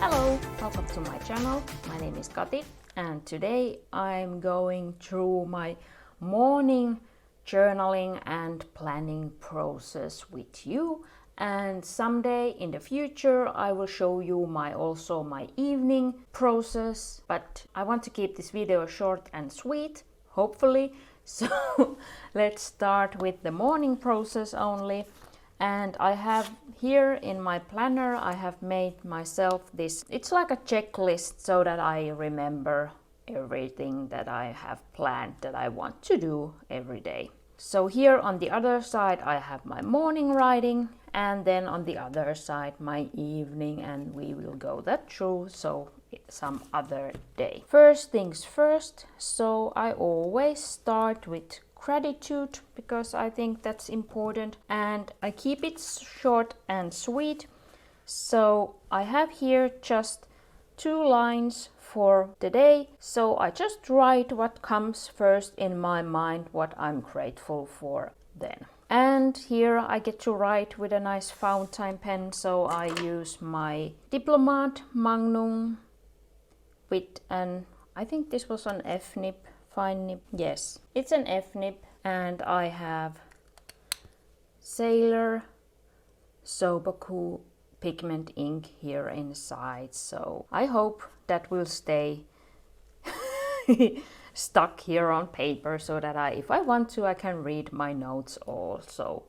Hello, welcome to my channel. My name is Kati and today I'm going through my morning journaling and planning process with you, and someday in the future I will show you my evening process, but I want to keep this video short and sweet, hopefully. So let's start with the morning process only. And I have here in my planner, I have made myself this, it's like a checklist so that I remember everything that I have planned that I want to do every day. So here on the other side I have my morning writing, and then on the other side my evening, and we will go that through so some other day. First things first, so I always start with gratitude because I think that's important, and I keep it short and sweet. So I have here just 2 lines for the day, so I just write what comes first in my mind, what I'm grateful for then. And here I get to write with a nice fountain pen, so I use my Diplomat Magnum with I think this was an F nib. Fine nib, yes, it's an F nib, and I have Sailor Sobaku pigment ink here inside, so I hope that will stay stuck here on paper so that if I want to, I can read my notes also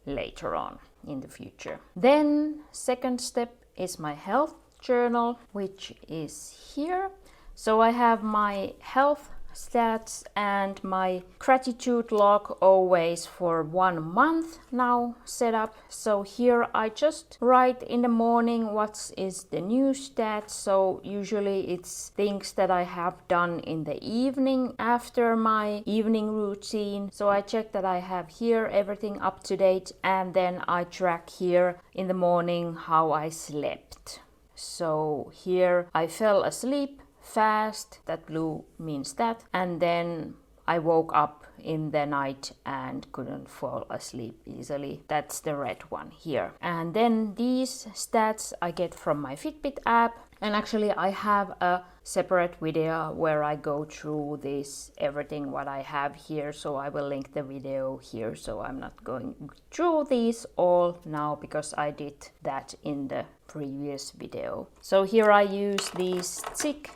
later on in the future. Then second step is my health journal, which is here. So I have my health stats and my gratitude log always for 1 month now set up. So here I just write in the morning what is the new stats. So usually it's things that I have done in the evening after my evening routine. So I check that I have here everything up to date, and then I track here in the morning how I slept. So here I fell asleep fast, that blue means that, and then I woke up in the night and couldn't fall asleep easily, that's the red one here. And then these stats I get from my Fitbit app, and actually I have a separate video where I go through this everything what I have here, so I will link the video here, so I'm not going through these all now because I did that in the previous video. So here I use these thick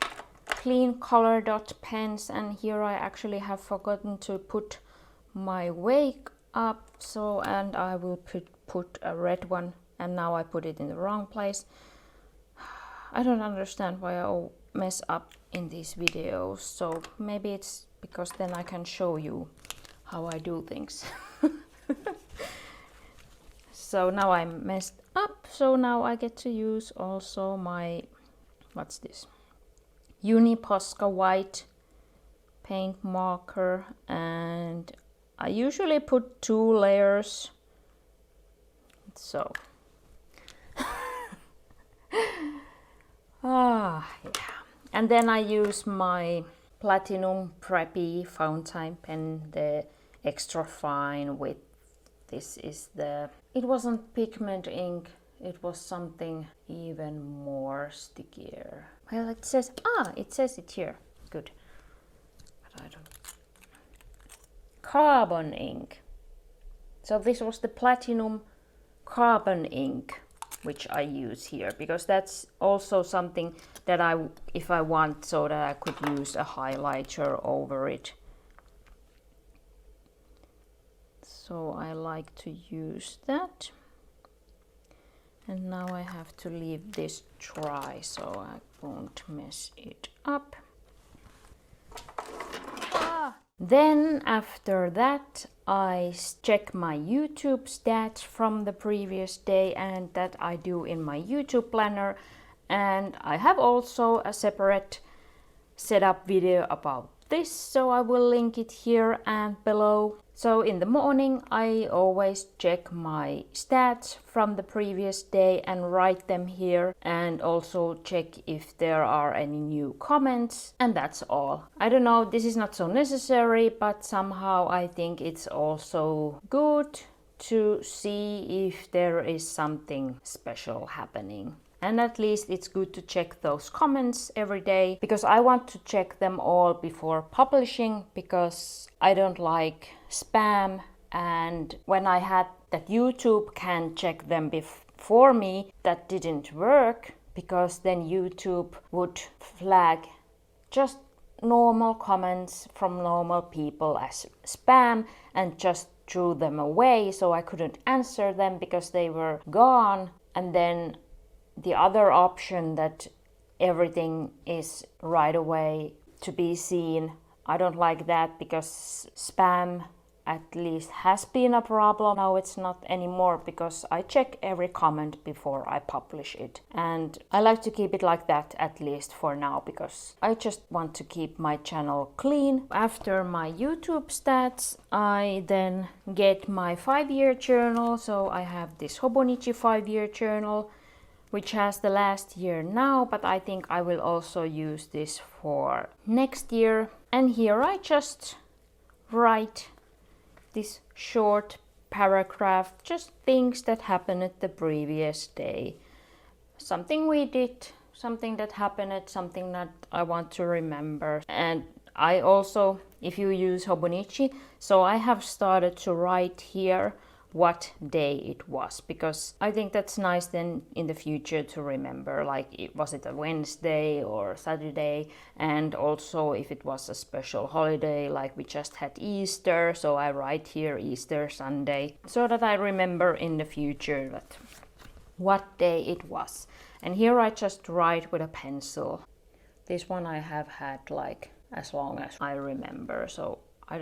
clean color dot pens, and here I actually have forgotten to put my wake up, so and I will put a red one, and now I put it in the wrong place. I don't understand why I mess up in these videos, so maybe it's because then I can show you how I do things. So now I messed up, so now I get to use also my, what's this? Uniposca white paint marker, and I usually put 2 layers, so yeah. And then I use my Platinum Preppy fountain pen, the extra fine with, this is the, it wasn't pigment ink, it was something even more stickier. Well, it says, it says it here. Good. But I don't. Carbon ink. So this was the Platinum Carbon ink, which I use here, because that's also something that if I want, so that I could use a highlighter over it. So I like to use that. And now I have to leave this dry so I won't mess it up. Then after that I check my YouTube stats from the previous day, and that I do in my YouTube planner. And I have also a separate setup video about this, so I will link it here and below. So in the morning I always check my stats from the previous day and write them here, and also check if there are any new comments, and that's all. I don't know, this is not so necessary, but somehow I think it's also good to see if there is something special happening. And at least it's good to check those comments every day, because I want to check them all before publishing, because I don't like spam. And when I had that YouTube can check them before me, that didn't work, because then YouTube would flag just normal comments from normal people as spam and just threw them away, so I couldn't answer them because they were gone. And then the other option that everything is right away to be seen, I don't like that, because spam at least has been a problem. Now it's not anymore, because I check every comment before I publish it. And I like to keep it like that, at least for now, because I just want to keep my channel clean. After my YouTube stats, I then get my 5-year journal. So I have this Hobonichi 5-year journal, which has the last year now, but I think I will also use this for next year. And here I just write this short paragraph, just things that happened at the previous day. Something we did, something that happened, something that I want to remember. And I also, if you use Hobonichi, so I have started to write here what day it was, because I think that's nice then in the future to remember, like was it a Wednesday or Saturday, and also if it was a special holiday, like we just had Easter, so I write here Easter Sunday, so that I remember in the future that what day it was. And here I just write with a pencil. This one I have had like as long as I remember, so I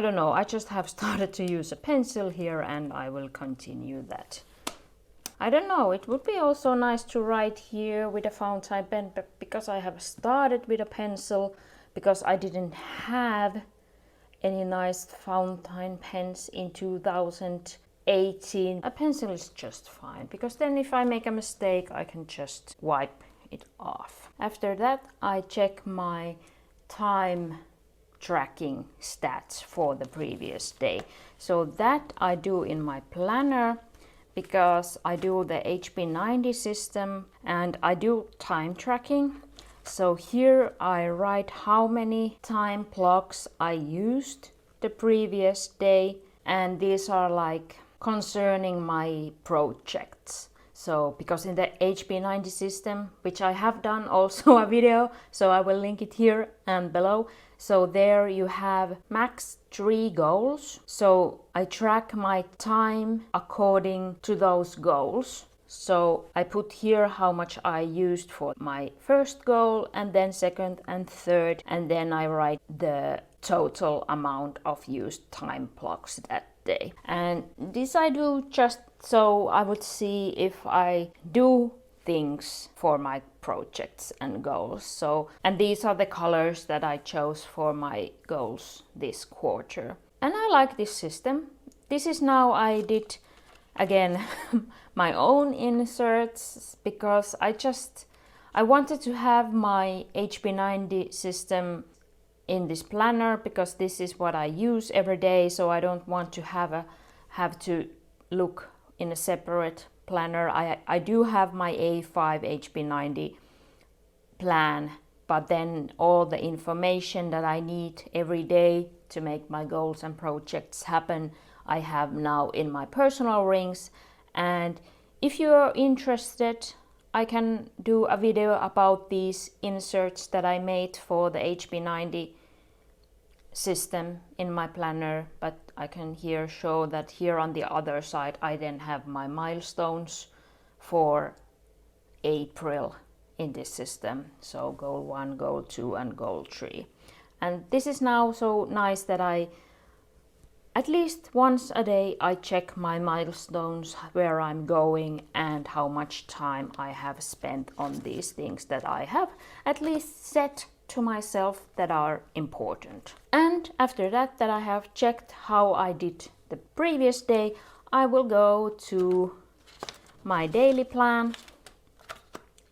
don't know, I just have started to use a pencil here, and I will continue that. I don't know, it would be also nice to write here with a fountain pen, but because I have started with a pencil, because I didn't have any nice fountain pens in 2018, a pencil is just fine, because then if I make a mistake, I can just wipe it off. After that, I check my time tracking stats for the previous day. So that I do in my planner, because I do the HP90 system and I do time tracking. So here I write how many time blocks I used the previous day, and these are like concerning my projects. So because in the HP90 system, which I have done also a video, so I will link it here and below. So there you have max 3 goals. So I track my time according to those goals. So I put here how much I used for my first goal, and then second and third, and then I write the total amount of used time blocks that day. And this I do just so I would see if I do things for my projects and goals. So, and these are the colors that I chose for my goals this quarter. And I like this system. This is now I did again my own inserts, because I wanted to have my HP90 system in this planner, because this is what I use every day, so I don't want to have to look in a separate planner. I do have my A5 HP90 plan, but then all the information that I need every day to make my goals and projects happen, I have now in my personal rings. And if you're interested, I can do a video about these inserts that I made for the HP90 system in my planner, but I can here show that here on the other side I then have my milestones for April in this system. So goal 1, goal 2 and goal 3. And this is now so nice that I at least once a day I check my milestones, where I'm going and how much time I have spent on these things that I have at least set to myself that are important. And after that I have checked how I did the previous day, I will go to my daily plan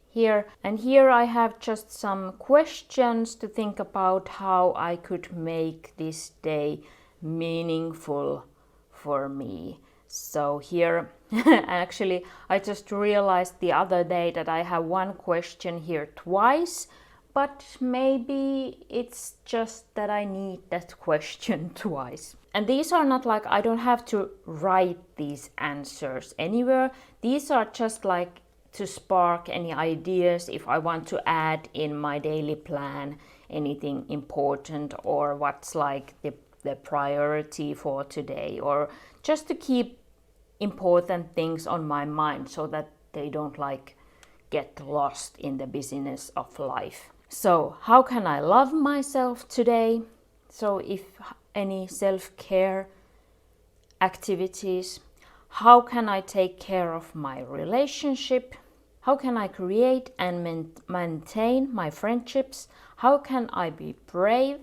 here, and here I have just some questions to think about how I could make this day meaningful for me. So here Actually, I just realized the other day that I have one question here twice, but maybe it's just that I need that question twice. And these are not like, I don't have to write these answers anywhere. These are just like to spark any ideas if I want to add in my daily plan anything important, or what's like the priority for today, or just to keep important things on my mind so that they don't like get lost in the busyness of life. So how can I love myself today? So if any self-care activities, how can I take care of my relationship? How can I create and maintain my friendships? How can I be brave?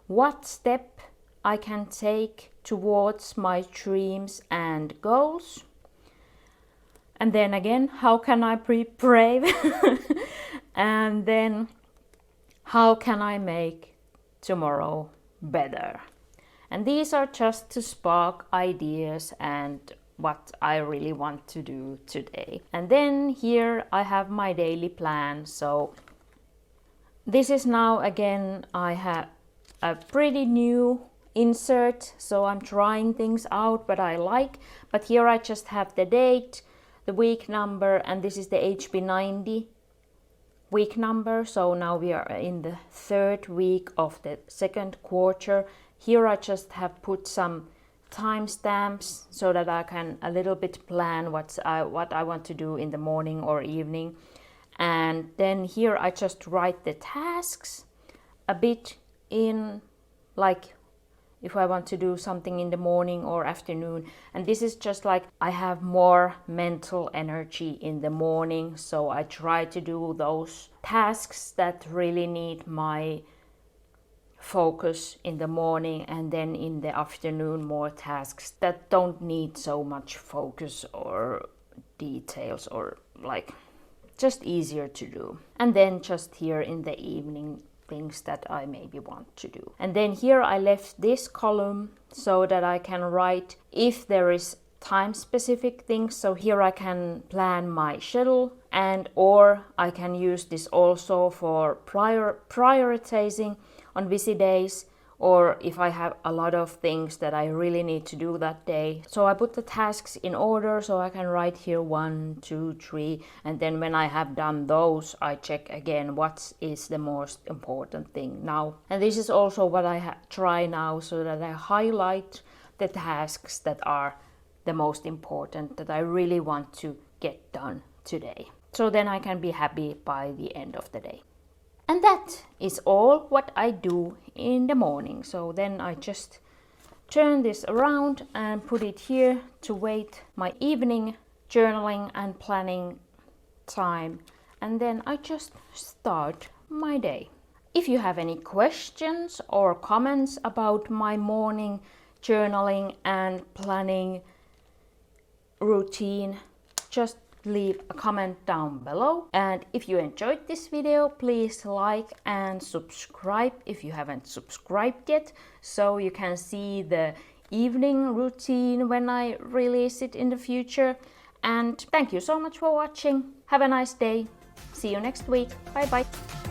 What step I can take towards my dreams and goals? And then again, how can I be brave? And then, how can I make tomorrow better? And these are just to spark ideas and what I really want to do today. And then here I have my daily plan. So this is now again, I have a pretty new insert, so I'm trying things out, but I like. But here I just have the date, the week number, and this is the HB90 week number. So now we are in the 3rd week of the 2nd quarter. Here I just have put some timestamps so that I can a little bit plan what I want to do in the morning or evening. And then here I just write the tasks a bit in, like if I want to do something in the morning or afternoon. And this is just like I have more mental energy in the morning, so I try to do those tasks that really need my focus in the morning, and then in the afternoon more tasks that don't need so much focus or details, or like just easier to do. And then just here in the evening, things that I maybe want to do. And then here I left this column so that I can write if there is time specific things. So here I can plan my schedule, and or I can use this also for prioritizing on busy days, or if I have a lot of things that I really need to do that day. So I put the tasks in order, so I can write here 1, 2, 3, and then when I have done those, I check again what is the most important thing now. And this is also what I try now, so that I highlight the tasks that are the most important, that I really want to get done today. So then I can be happy by the end of the day. And that is all what I do in the morning. So then I just turn this around and put it here to wait my evening journaling and planning time. And then I just start my day. If you have any questions or comments about my morning journaling and planning routine, just leave a comment down below. And if you enjoyed this video, please like and subscribe if you haven't subscribed yet, so you can see the evening routine when I release it in the future. And thank you so much for watching. Have a nice day. See you next week. Bye bye.